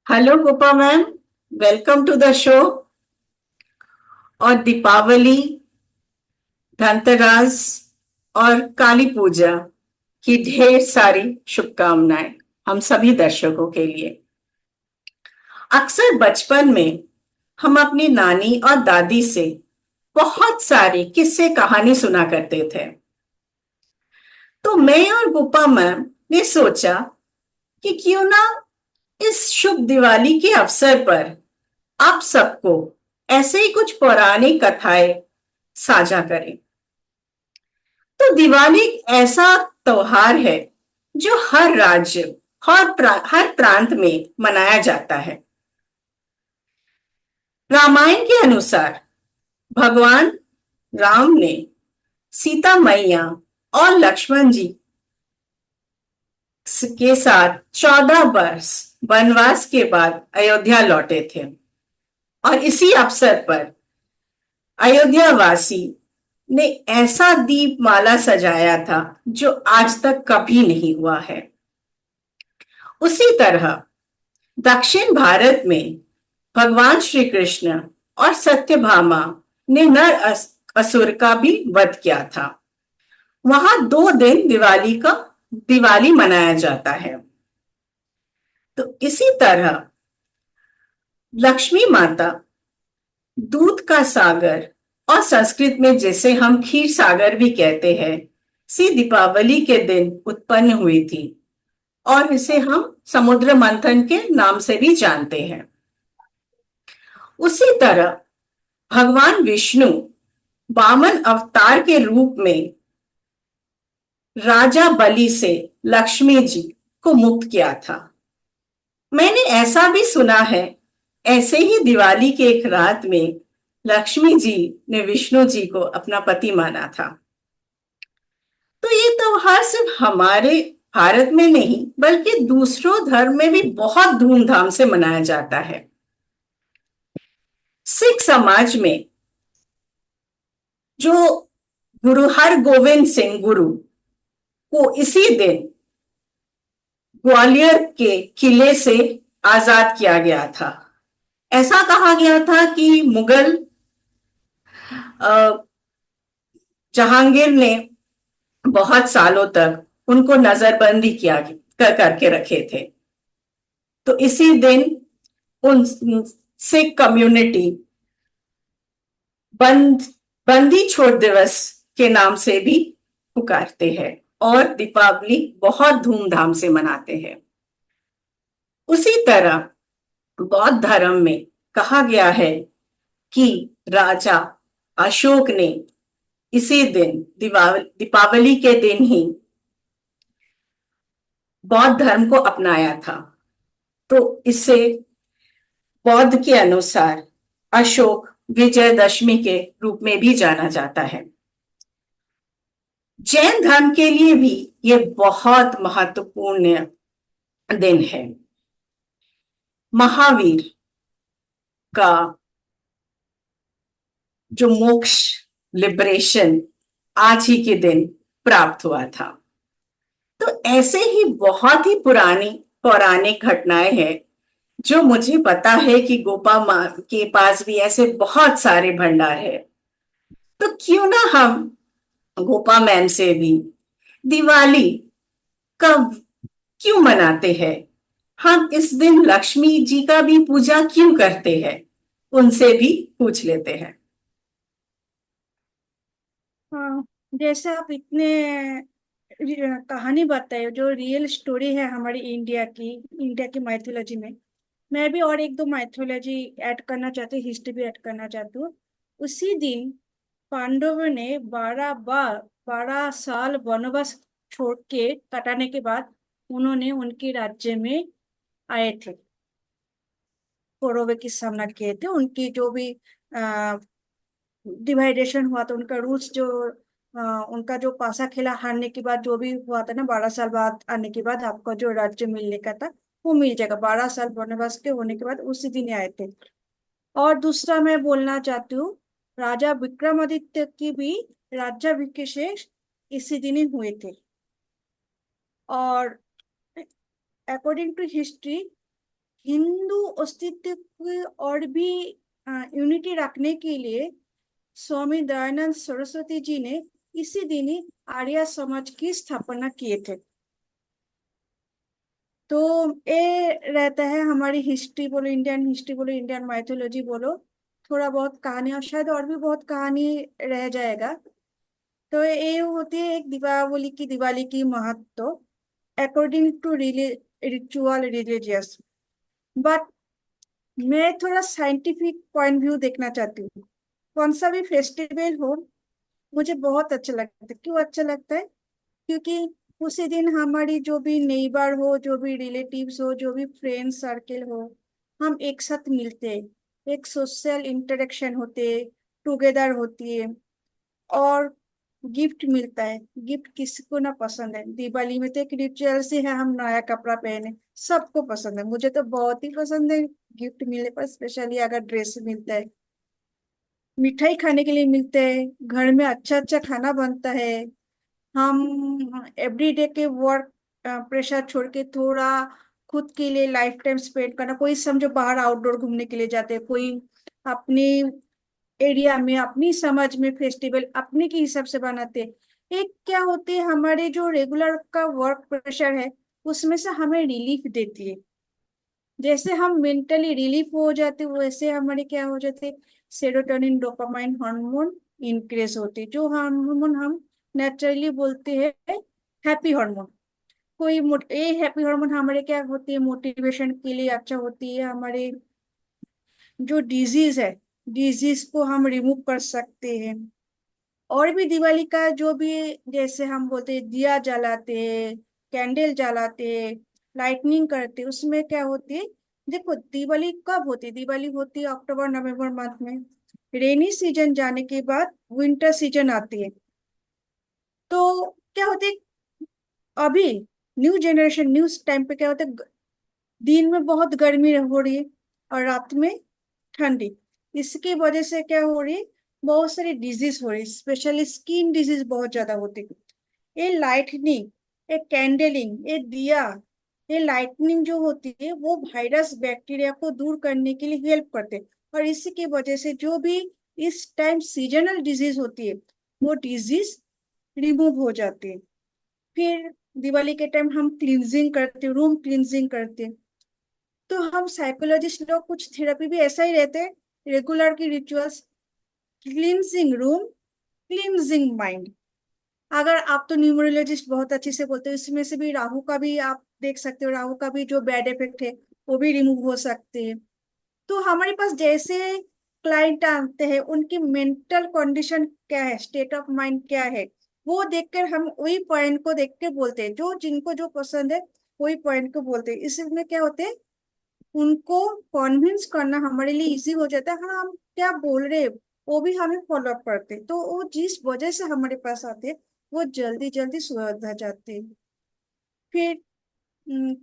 Hello Gopa ma'am. Welcome to the show. और दीपावली, धनतेरस और काली पूजा की ढेर सारी शुभकामनाएं हम सभी दर्शकों के लिए। अक्सर बचपन में हम अपनी नानी और दादी से बहुत सारी किस्से कहानी सुना करते थे। तो मैं और गोपा मैम ने सोचा कि क्यों ना इस शुभ दिवाली के अवसर पर आप सबको ऐसे ही कुछ पौराणिक कथाएं साझा करें। तो दिवाली एक ऐसा त्योहार है जो हर राज्य हर प्रांत में मनाया जाता है। रामायण के अनुसार भगवान राम ने सीता मैया और लक्ष्मण जी के साथ 14 वर्ष वनवास के बाद अयोध्या लौटे थे। और इसी अवसर पर अयोध्या वासी ने ऐसा दीपमाला सजाया था जो आज तक कभी नहीं हुआ है। उसी तरह दक्षिण भारत में भगवान श्री कृष्ण और सत्यभामा ने नर असुर का भी वध किया था। वहां 2 दिन दिवाली मनाया जाता है। तो इसी तरह लक्ष्मी माता, दूध का सागर और संस्कृत में जिसे हम खीर सागर भी कहते हैं, सी दीपावली के दिन उत्पन्न हुई थी और इसे हम समुद्र मंथन के नाम से भी जानते हैं। उसी तरह भगवान विष्णु वामन अवतार के रूप में राजा बलि से लक्ष्मी जी को मुक्त किया था। मैंने ऐसा भी सुना है, ऐसे ही दिवाली के एक रात में लक्ष्मी जी ने विष्णु जी को अपना पति माना था। तो ये त्योहार सिर्फ हमारे भारत में नहीं बल्कि दूसरों धर्म में भी बहुत धूमधाम से मनाया जाता है। सिख समाज में जो गुरु हरगोविंद सिंह गुरु को इसी दिन ग्वालियर के किले से आजाद किया गया था। ऐसा कहा गया था कि मुगल जहांगीर ने बहुत सालों तक उनको नजरबंदी करके रखे थे। तो इसी दिन उन सिख कम्युनिटी बंद बंदी छोड़ दिवस के नाम से भी पुकारते हैं और दीपावली बहुत धूमधाम से मनाते हैं। उसी तरह बौद्ध धर्म में कहा गया है कि राजा अशोक ने इसी दिन दीपावली के दिन ही बौद्ध धर्म को अपनाया था। तो इसे बौद्ध के अनुसार अशोक विजयदशमी के रूप में भी जाना जाता है। जैन धर्म के लिए भी ये बहुत महत्वपूर्ण दिन है। महावीर का जो मोक्ष, लिबरेशन आज ही के दिन प्राप्त हुआ था। तो ऐसे ही बहुत ही पुरानी पौराणिक घटनाएं हैं जो मुझे पता है कि गोपा माँ के पास भी ऐसे बहुत सारे भंडार है। तो क्यों ना हम गोपा मैम से भी दिवाली कब क्यों मनाते हैं, हम इस दिन लक्ष्मी जी का भी पूजा क्यों करते हैं, उनसे भी पूछ लेते हैं। हाँ, जैसे आप इतने कहानी बताए जो रियल स्टोरी है हमारी इंडिया की माइथोलॉजी में। मैं भी और एक दो माइथोलॉजी ऐड करना चाहती हूँ, हिस्ट्री भी ऐड करना चाहती हूँ। उसी दिन पांडवों ने 12 साल वनवास छोड़ के कटाने के बाद उन्होंने उनके राज्य में आए थे। कौरवों की सामना किए थे। उनकी जो भी डिवाइडेशन हुआ था, उनका रूल्स जो उनका जो पासा खेला हारने के बाद जो भी हुआ था ना, 12 साल बाद आने के बाद आपका जो राज्य मिलने का था वो मिल जाएगा। 12 साल वनवास के होने के बाद उसी दिन आए थे। और दूसरा मैं बोलना चाहती हूँ, राजा विक्रमादित्य की भी राज्याभिषेक इसी दिन ही हुए थे। और अकॉर्डिंग टू हिस्ट्री हिंदू अस्तित्व की और भी यूनिटी रखने के लिए स्वामी दयानंद सरस्वती जी ने इसी दिन ही आर्य समाज की स्थापना किए थे। तो ये रहता है हमारी हिस्ट्री बोलो, इंडियन हिस्ट्री बोलो, इंडियन माइथोलॉजी बोलो, थोड़ा बहुत कहानी, और शायद और भी बहुत कहानी रह जाएगा। तो ये होती है एक दिवाली की महत्व according to ritual religious. But मैं थोड़ा साइंटिफिक पॉइंट व्यू देखना चाहती हूँ। कौन सा भी फेस्टिवल हो मुझे बहुत अच्छा लगता है। क्यों अच्छा लगता है? क्योंकि उसी दिन हमारी जो भी नेबर हो, जो भी रिलेटिव्स हो, जो भी फ्रेंड सर्कल हो, हम एक साथ मिलते हैं, एक सोशल इंटरेक्शन होते, टुगेदर होती है, और गिफ्ट मिलता है। गिफ्ट किसको ना पसंद है? दिवाली में तो एक रिचुअल से है हम नया कपड़ा पहने, सबको पसंद है, मुझे तो बहुत ही पसंद है गिफ्ट मिलने पर, स्पेशली अगर ड्रेस मिलता है, मिठाई खाने के लिए मिलते हैं, घर में अच्छा अच्छा खाना बनता है। हम एवरीडे के वर्क प्रेशर छोड़ के थोड़ा खुद के लिए लाइफ टाइम स्पेंड करना, कोई समझो बाहर आउटडोर घूमने के लिए जाते हैं, कोई अपनी एरिया में अपनी समझ में फेस्टिवल अपने के हिसाब से बनाते हैं। एक क्या होती है, हमारे जो रेगुलर का वर्क प्रेशर है उसमें से हमें रिलीफ देती है। जैसे हम मेंटली रिलीफ हो जाते वैसे हमारे क्या हो जाते, सेरोटोनिन डोपामाइन हार्मोन इंक्रीज होते, जो हार्मोन हम नेचुरली बोलते हैं हैप्पी हार्मोन। ये हैप्पी हार्मोन हमारे क्या होती है, मोटिवेशन के लिए अच्छा होती है, हमारे जो डिजीज है डिजीज को हम रिमूव कर सकते हैं। और भी दिवाली का जो भी, जैसे हम बोलते हैं दिया जलाते, कैंडल जलाते, लाइटनिंग करते, उसमें क्या होती है, देखो दिवाली कब होती है? दिवाली होती है अक्टूबर नवंबर मंथ में। रेनी सीजन जाने के बाद विंटर सीजन आती है। तो क्या होती है, अभी न्यू जनरेशन न्यू टाइम पे क्या होता है, दिन में बहुत गर्मी हो रही है और रात में ठंडी। इसकी वजह से क्या हो रही है, बहुत सारी डिजीज हो रही है, स्पेशली स्किन डिजीज बहुत ज्यादा होती है। ये लाइटनिंग, ये कैंडलिंग, ये दिया, ये लाइटनिंग जो होती है वो वायरस बैक्टीरिया को दूर करने के लिए हेल्प करते हैं। और इसी की वजह से जो भी इस टाइम सीजनल डिजीज होती है वो डिजीज रिमूव हो जाती है। फिर दिवाली के टाइम हम क्लींजिंग करते, रूम क्लींजिंग करते। तो हम साइकोलॉजिस्ट लोग कुछ थेरेपी भी ऐसा ही रहते हैं, रेगुलर की rituals, cleansing room, cleansing mind. अगर आप तो न्यूमरोलॉजिस्ट बहुत अच्छे से बोलते हो, इसमें से भी राहु का भी आप देख सकते हो, राहु का भी जो बैड इफेक्ट है वो भी रिमूव हो सकते हैं। तो हमारे पास जैसे क्लाइंट आते हैं उनकी मेंटल कंडीशन क्या है, स्टेट ऑफ माइंड क्या है, वो देखकर हम वही पॉइंट को देख के बोलते हैं, जो जिनको जो पसंद है वही पॉइंट को बोलते हैं। इसमें क्या होते हैं, उनको कन्विंस करना हमारे लिए इजी हो जाता है। हाँ, हम क्या बोल रहे हैं वो भी हमें फॉलो अप करते हैं, तो वो जिस वजह से हमारे पास आते हैं वो जल्दी जल्दी सुधर जाते हैं। फिर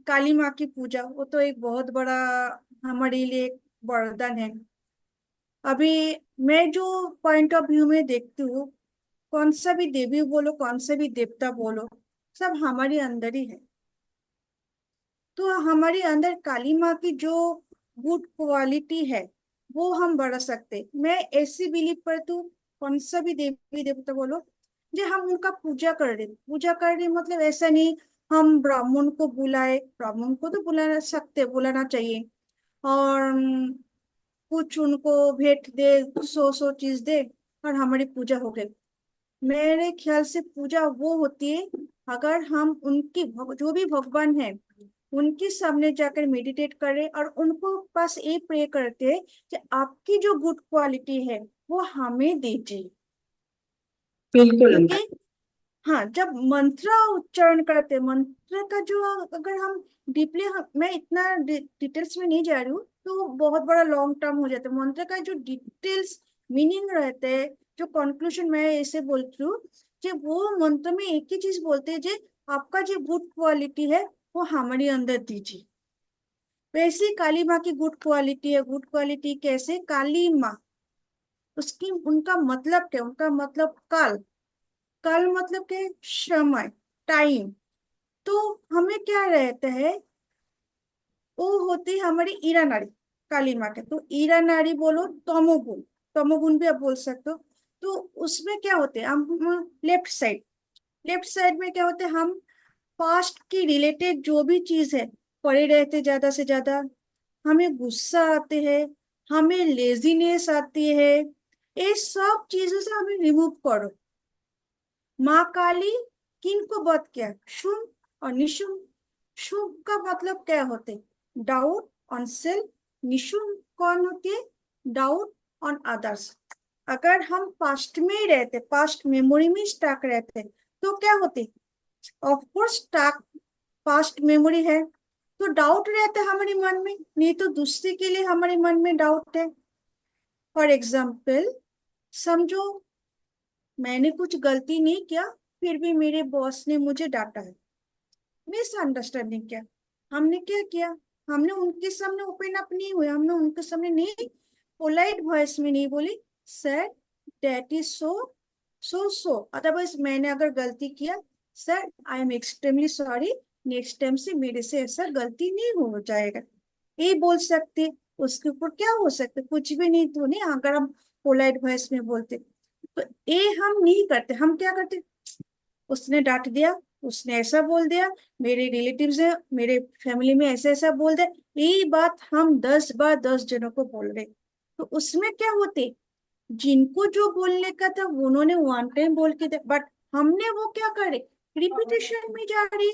काली माँ की पूजा, वो तो एक बहुत बड़ा हमारे लिए एक वरदान है। अभी मैं जो पॉइंट ऑफ व्यू में देखती हूँ, कौन सा भी देवी बोलो, कौन सा भी देवता बोलो, सब हमारे अंदर ही है। तो हमारे अंदर काली माँ की जो गुड क्वालिटी है वो हम बढ़ा सकते। मैं ऐसी बिलीव करती हूँ, कौन सा भी देवी देवता बोलो, जो हम उनका पूजा कर रहे, पूजा कर रहे मतलब ऐसा नहीं हम ब्राह्मण को बुलाए, ब्राह्मण को तो बुलाना सकते, बुलाना चाहिए, और कुछ उनको भेंट दे, सो सो चीज दे और हमारी पूजा हो गई। मेरे ख्याल से पूजा वो होती है अगर हम उनकी जो भी भगवान है उनके सामने जाकर मेडिटेट करें और उनको पास ये प्रे करते हैं कि आपकी जो गुड क्वालिटी है वो हमें दीजिए। बिल्कुल। क्योंकि हाँ, जब मंत्र उच्चारण करते, मंत्र का जो, अगर हम डीपली, मैं इतना डिटेल्स में नहीं जा रही हूँ तो बहुत बड़ा लॉन्ग टर्म हो जाता है। मंत्र का जो डिटेल्स मीनिंग रहते हैं, जो कंक्लूजन मैं ऐसे बोलती हूँ कि वो मंत्र में एक ही चीज बोलते हैं, जो आपका जो गुड क्वालिटी है वो हमारे अंदर दीजिए। वैसे काली माँ की गुड क्वालिटी है। गुड क्वालिटी कैसे? काली माँ, उसकी उनका मतलब क्या, उनका मतलब काल, काल मतलब के समय, टाइम। तो हमें क्या रहता है, वो होती है हमारी ईरा नाड़ी, काली माँ के। तो ईरा नाड़ी बोलो, तमोगुण, तमोगुण भी आप बोल सकते हो। तो उसमें क्या होते हैं हम, लेफ्ट साइड में क्या होते हैं हम, पास्ट की रिलेटेड जो भी चीज है पड़े रहते ज्यादा से ज्यादा। हमें गुस्सा आते हैं, हमें लेजीनेस आती है, ये सब चीजों से हमें रिमूव करो। माँ काली किन को वध किया, शुंभ और निशुंभ। शुंभ का मतलब क्या होते, डाउट ऑन सेल्फ। निशुंभ कौन होती है, डाउट ऑन अदर्स। अगर हम पास्ट में ही रहते, पास्ट मेमोरी में स्टक रहते, तो क्या होते, of course stuck past memory है, तो डाउट रहता है हमारे मन में, नहीं तो दूसरे के लिए हमारे मन में डाउट है। फॉर एग्जाम्पल, समझो मैंने कुछ गलती नहीं किया, फिर भी मेरे बॉस ने मुझे डांटा है। मिसअंडरस्टैंडिंग क्या, हमने क्या किया, हमने उनके सामने ओपन अप नहीं हुए, हमने उनके सामने नहीं, पोलाइट वॉइस में नहीं बोली sir that is so so. Otherwise मैंने अगर गलती किया, sir I am extremely sorry, next time से मेरे से ऐसा गलती नहीं हो जाएगा, ये बोल सकते। उसके ऊपर क्या हो सकता, कुछ भी नहीं, तो नहीं अगर हम पोलाइट वॉइस में बोलते। तो ये हम नहीं करते, हम क्या करते, उसने डांट दिया, उसने ऐसा बोल दिया, मेरे रिलेटिव्स है, मेरे फैमिली में ऐसा ऐसा बोल दिया, यही बात हम 10 बार 10 जनों को बोल रहे। तो उसमें क्या होते, जिनको जो बोलने का था उन्होंने वन टाइम बोल के दे, बट हमने वो क्या करे, रिपीटेशन में जा रही,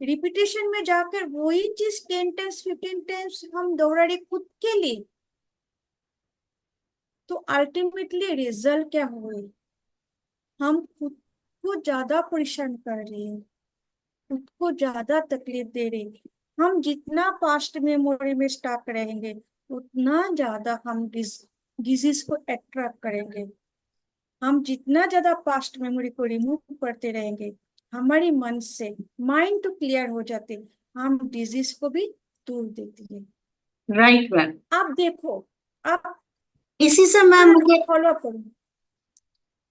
रिपीटेशन में जाकर वही चीज 10 टाइम्स 15 टाइम्स हम दोहरा रहे खुद के लिए। तो अल्टीमेटली रिजल्ट क्या हुए, हम खुद को ज्यादा परेशान कर रहे हैं, खुद को ज्यादा तकलीफ दे रहे हैं। हम जितना पास्ट मेमोरी में स्टक रहेंगे, उतना ज्यादा हम डिजीज को अट्रैक्ट करेंगे। हम जितना ज्यादा पास्ट मेमोरी को रिमूव करते रहेंगे, हमारे मन से माइंड तो क्लियर हो जाते, हम डिजीज को भी दूर देते हैं। Right ma'am. आप देखो, आप इसी से मैम थोड़ा मुझे, फॉलो करो,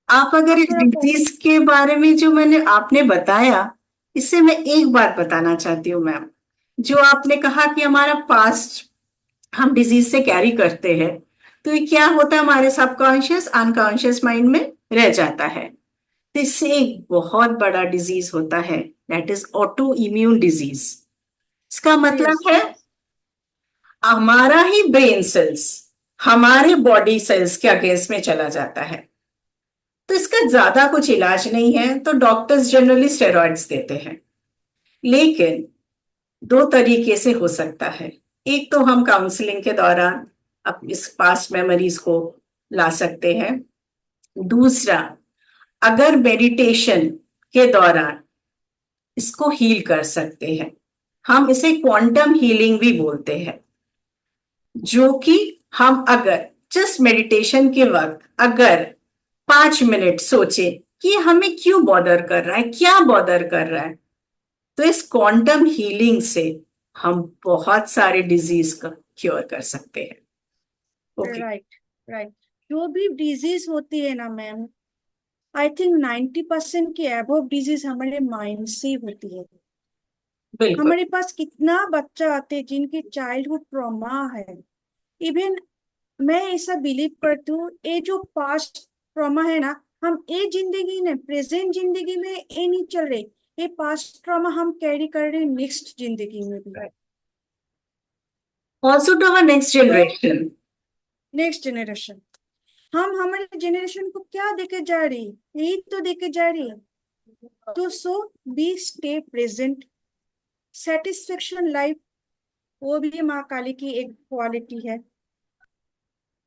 आप अगर आप इस थोड़ा डिजीज के बारे में जो मैंने आपने बताया, इससे मैं एक बात बताना चाहती हूँ मैम। जो आपने कहा कि हमारा पास्ट हम डिजीज से कैरी करते हैं, तो ये क्या होता है, हमारे सबकॉन्शियस अनकॉन्शियस माइंड में रह जाता है। तो इससे एक बहुत बड़ा डिजीज होता है, that is auto immune disease. इसका यस मतलब है हमारा ही ब्रेन सेल्स हमारे बॉडी सेल्स के अगेंस्ट में चला जाता है। तो इसका ज्यादा कुछ इलाज नहीं है, तो डॉक्टर्स जनरली स्टेरॉइड्स देते हैं। लेकिन दो तरीके से हो सकता है। एक तो हम काउंसलिंग के दौरान अब इस पास्ट मेमोरीज को ला सकते हैं। दूसरा, अगर मेडिटेशन के दौरान इसको हील कर सकते हैं। हम इसे क्वांटम हीलिंग भी बोलते हैं। जो कि हम अगर जस्ट मेडिटेशन के वक्त अगर 5 मिनट सोचे कि हमें क्यों बॉदर कर रहा है, क्या बॉदर कर रहा है, तो इस क्वांटम हीलिंग से हम बहुत सारे डिजीज का क्योर कर सकते हैं। ओके। Right, right. जो भी डिजीज होती है ना मैम, आई थिंक 90% की अबव डिजीज हमारे माइंड से ही होती है। बिल्कुल। हमारे पास कितना बच्चा आते हैं जिनकी चाइल्डहुड ट्रॉमा है। इवन मैं ऐसा बिलीव करती हूँ, ये जो पास्ट ट्रॉमा है ना, हम ये जिंदगी में, प्रेजेंट जिंदगी में ये नहीं चल रहे, ये पास्ट ट्रॉमा हम कैरी कर रहे हैं नेक्स्ट जिंदगी में भी। ऑल्सो टू अवर नेक्स्ट तो जनरेशन। नेक्स्ट जनरेशन, हम हमारे जनरेशन को क्या देके जा रही है, यही तो देके जा रही है। तो so be stay present, satisfaction life, वो भी माँ काली की एक क्वालिटी है।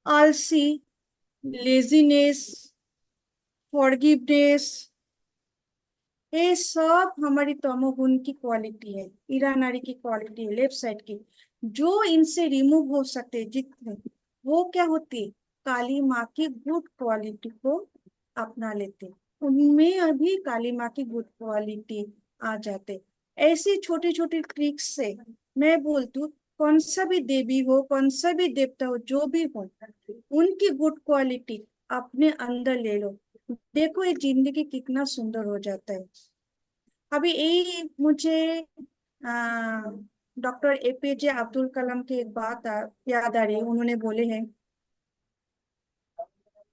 आलसी, लेजीनेस, फॉरगिवनेस, ये सब हमारी तमोगुण की क्वालिटी है, ईरा नारी की क्वालिटी है, लेफ्ट साइड की। जो इनसे रिमूव हो सकते जितने, वो क्या होती है, काली माँ की गुड क्वालिटी को अपना लेते, उनमें अभी काली माँ की गुड क्वालिटी आ जाते। ऐसी छोटी छोटी ट्रिक्स से मैं बोलती हूँ, कौन सा भी देवी हो, कौन सा भी देवता हो, जो भी हो, उनकी गुड क्वालिटी अपने अंदर ले लो, देखो ये जिंदगी कितना सुंदर हो जाता है। अभी यही मुझे आ, डॉक्टर एपीजे अब्दुल कलाम की एक बात याद आ रही है। उन्होंने बोले हैं,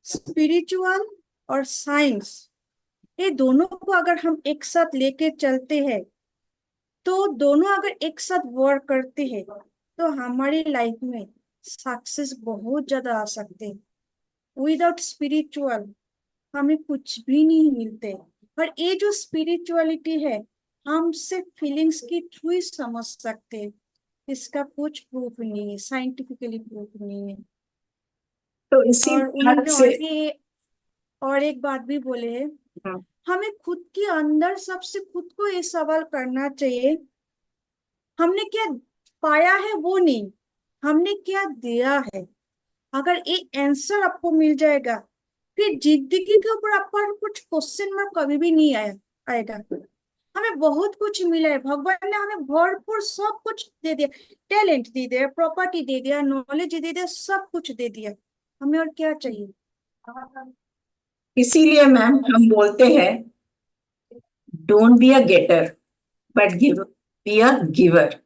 स्पिरिचुअल और साइंस, ये दोनों को अगर हम एक साथ लेके चलते हैं, तो दोनों अगर एक साथ वर्क करते हैं, तो हमारी लाइफ में सक्सेस बहुत ज्यादा आ सकते हैं। विदाउट स्पिरिचुअल हमें कुछ भी नहीं मिलते। और ये जो स्पिरिचुअलिटी है, हम सिर्फ फीलिंग्स की थ्रू ही समझ सकते हैं। इसका कुछ प्रूफ नहीं है, साइंटिफिकली प्रूफ नहीं है। तो इसी और बात उन्होंने से और एक बात भी बोले है, हम्म, हमें खुद के अंदर सबसे खुद को ये सवाल करना चाहिए, हमने क्या पाया है वो नहीं, हमने क्या दिया है। अगर ये आंसर आपको मिल जाएगा, फिर जिंदगी के ऊपर आपका कुछ क्वेश्चन मार्क कभी भी नहीं आएगा। हमें बहुत कुछ मिला है, भगवान ने हमें भरपूर सब कुछ दे दिया। टैलेंट दे दिया, प्रॉपर्टी दे दिया, नॉलेज दे दिया, सब कुछ दे दिया। हमें और क्या चाहिए। इसीलिए मैम हम बोलते हैं, don't be a getter but give, be a giver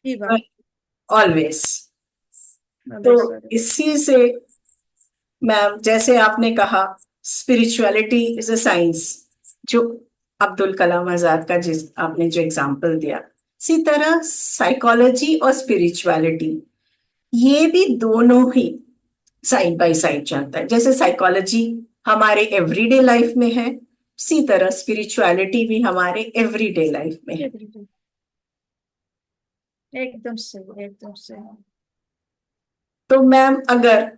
ये बात ऑलवेज। तो ऑलवेज सर। इसी से मैम, जैसे आपने कहा, स्पिरिचुअलिटी इज अ साइंस, जो अब्दुल कलाम आजाद का जिस आपने जो एग्जांपल दिया, इसी तरह साइकोलॉजी और स्पिरिचुअलिटी, ये भी दोनों ही साइड बाय साइड चलता है। जैसे साइकोलॉजी हमारे एवरीडे लाइफ में है, इसी तरह स्पिरिचुअलिटी भी हमारे एवरीडे लाइफ में है। एकदम सही, एकदम सही। तो मैम, अगर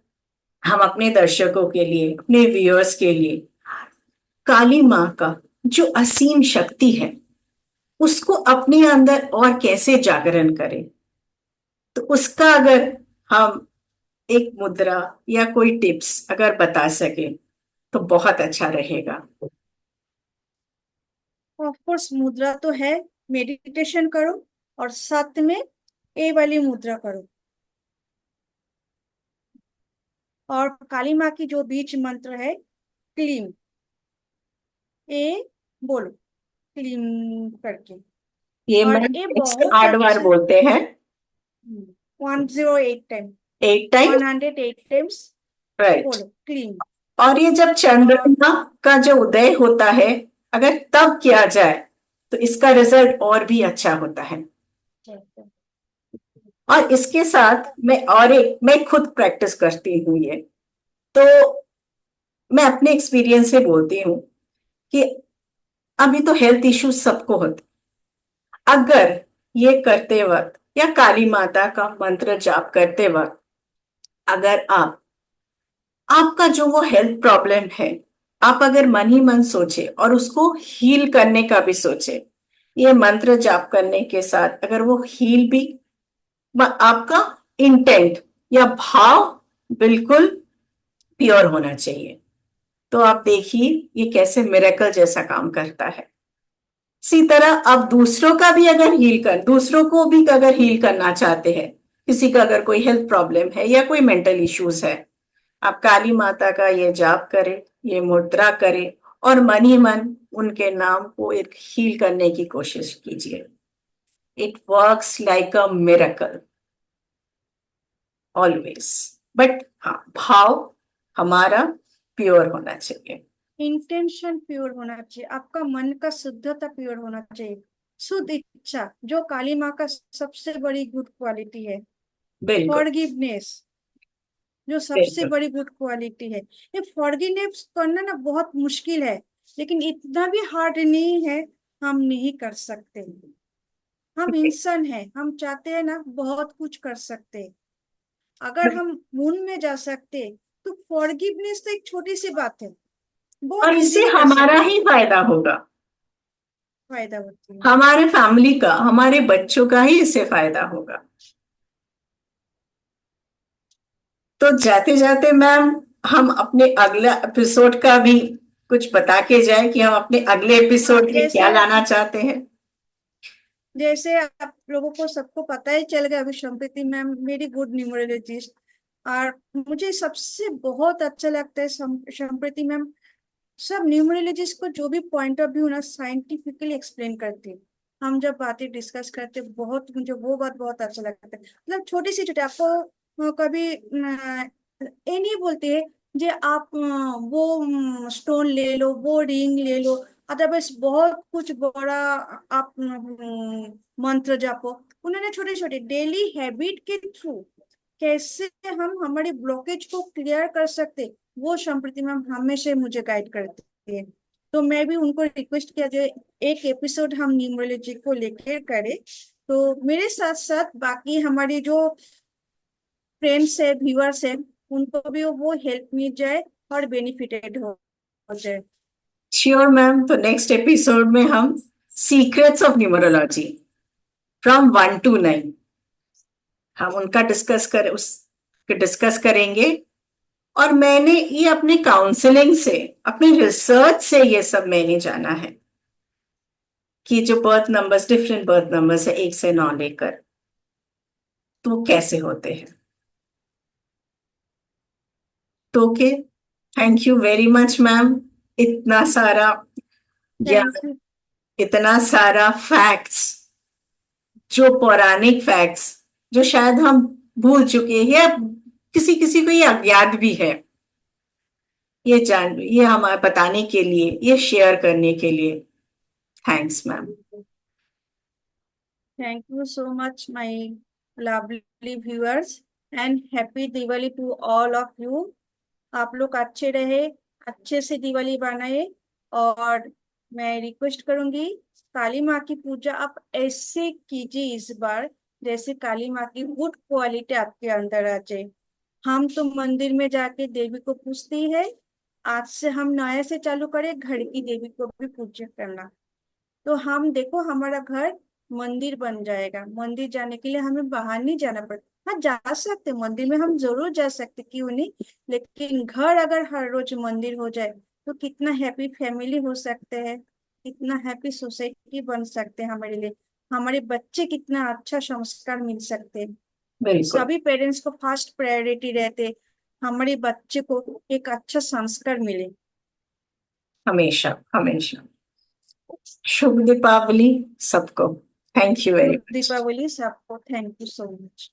हम अपने दर्शकों के लिए, अपने व्यूअर्स के लिए, काली माँ का जो असीम शक्ति है, उसको अपने अंदर और कैसे जागरण करें, तो उसका अगर हम एक मुद्रा या कोई टिप्स अगर बता सके तो बहुत अच्छा रहेगा। ऑफ कोर्स मुद्रा तो है, मेडिटेशन करो और साथ में ए वाली मुद्रा करो। और काली माँ की जो बीच मंत्र है, क्लीम, ए बोलो, क्लीम करके। ये और मैं ये 108 बार अच्छा, बोलते हैं। 108 टाइम, 8 टाइम, 108 टाइम्स राइट। बोलो क्लीम। और ये जब और चंद्रमा का जो उदय होता है, अगर तब किया जाए तो इसका रिजल्ट और भी अच्छा होता है। और इसके साथ मैं खुद प्रैक्टिस करती हूँ ये। तो मैं अपने एक्सपीरियंस से बोलती हूँ कि अभी तो हेल्थ इश्यूज सबको होते, अगर ये करते वक्त या काली माता का मंत्र जाप करते वक्त, अगर आपका जो वो हेल्थ प्रॉब्लम है, आप अगर मन ही मन सोचे और उसको हील करने का भी सोचे, ये मंत्र जाप करने के साथ अगर वो हील भी, आपका इंटेंट या भाव बिल्कुल प्योर होना चाहिए। तो आप देखिए ये कैसे मिरेकल जैसा काम करता है। इसी तरह आप दूसरों को भी अगर हील करना चाहते हैं, किसी का अगर कोई हेल्थ प्रॉब्लम है या कोई मेंटल इश्यूज है, आप काली माता का ये जाप करें, ये मुद्रा करें और मन ही मन उनके नाम को एक हील करने की कोशिश कीजिए। It works like a miracle always. But हाँ, भाव हमारा प्योर होना चाहिए। इंटेंशन प्योर होना चाहिए, आपका मन का शुद्धता प्योर होना चाहिए। शुद्ध इच्छा, जो काली माँ का सबसे बड़ी गुड क्वालिटी है। बिल्कुल, फॉरगिवनेस, जो सबसे बिल्कुल। बड़ी गुड क्वालिटी है। ये फॉरगिवनेस करना ना बहुत मुश्किल है, लेकिन इतना भी हार्ड नहीं है, हम नहीं कर सकते। हम इंसान हैं, हम चाहते हैं ना बहुत कुछ कर सकते हैं। अगर हम मून में जा सकते, तो फॉरगिवनेस तो एक छोटी सी बात है, और बहुत इससे इजीली कर हमारा सकते हैं। ही फायदा होगा, फायदा होती है। हमारे फैमिली का, हमारे बच्चों का ही इससे फायदा होगा। तो जाते जाते मैम, हम अपने अगला एपिसोड का भी कुछ बता के जाए कि हम अपने अगले हाँ, एपिसोड में क्या लाना चाहते हैं। जैसे आप लोगों को सबको पता ही चल गया, अभी संप्रीति मैम मेरी गुड न्यूमरोलॉजिस्ट। और मुझे सबसे बहुत अच्छा लगता है संप्रीति मैम सब न्यूमरोलॉजिस्ट को जो भी पॉइंट ऑफ व्यू ना साइंटिफिकली एक्सप्लेन करती है। हम जब बातें डिस्कस करते बहुत मुझे वो बात बहुत अच्छा लगता है। मतलब छोटी सी छोटी आपको कभी ये नहीं बोलते जे आप वो स्टोन ले लो, वो रिंग ले लो, अदरवाइज बहुत कुछ बड़ा आप मंत्र जापो। उन्होंने छोटे छोटे डेली हैबिट के थ्रू कैसे हम हमारे ब्लॉकेज को क्लियर कर सकते, वो संप्रति मैम हमेशा मुझे गाइड करती है। तो मैं भी उनको रिक्वेस्ट किया जो एक एपिसोड हम न्यूमरोलॉजी को लेकर करें, तो मेरे साथ साथ बाकी हमारे जो फ्रेंड्स है, व्यूअर्स है, उनको भी वो हेल्प मिल जाए और बेनिफिटेड हो जाए। Sure ma'am. तो नेक्स्ट एपिसोड में हम secrets of numerology from 1 to 9 हम उनका डिस्कस करेंगे। और मैंने ये अपने काउंसलिंग से, अपने रिसर्च से ये सब मैंने जाना है कि जो birth numbers, different birth numbers है 1 से 9 लेकर, तो कैसे होते हैं। तो okay, thank you very much ma'am. इतना सारा थैंक ज्ञान, यू। इतना सारा फैक्ट्स, जो पौराणिक फैक्ट्स जो शायद हम भूल चुके हैं, या किसी किसी को ये अज्ञात भी है, ये हमें बताने के लिए, ये शेयर करने के लिए thanks ma'am. Thank you so much my lovely viewers and happy Diwali to all of you. आप लोग अच्छे रहे, अच्छे से दिवाली बनाए। और मैं रिक्वेस्ट करूंगी, काली माँ की पूजा आप ऐसे कीजिए इस बार जैसे काली माँ की गुड क्वालिटी आपके अंदर आ जाए। हम तो मंदिर में जाके देवी को पूजते ही है, आज से हम नए से चालू करें घर की देवी को भी पूजा करना। तो हम देखो हमारा घर मंदिर बन जाएगा। मंदिर जाने के लिए हमें बाहर नहीं जाना पड़ता। हाँ, जा सकते मंदिर में, हम जरूर जा सकते, क्यों नहीं। लेकिन घर अगर हर रोज मंदिर हो जाए तो कितना हैप्पी फैमिली हो सकते हैं, कितना हैप्पी सोसाइटी बन सकते हैं हमारे लिए। हमारे बच्चे कितना अच्छा संस्कार मिल सकते हैं। बिल्कुल। सभी पेरेंट्स को फर्स्ट प्रायोरिटी रहते हमारे बच्चे को एक अच्छा संस्कार मिले। हमेशा हमेशा। शुभ दीपावली सबको। थैंक यू वेरी शुभ मच। दीपावली सबको। Thank you so much.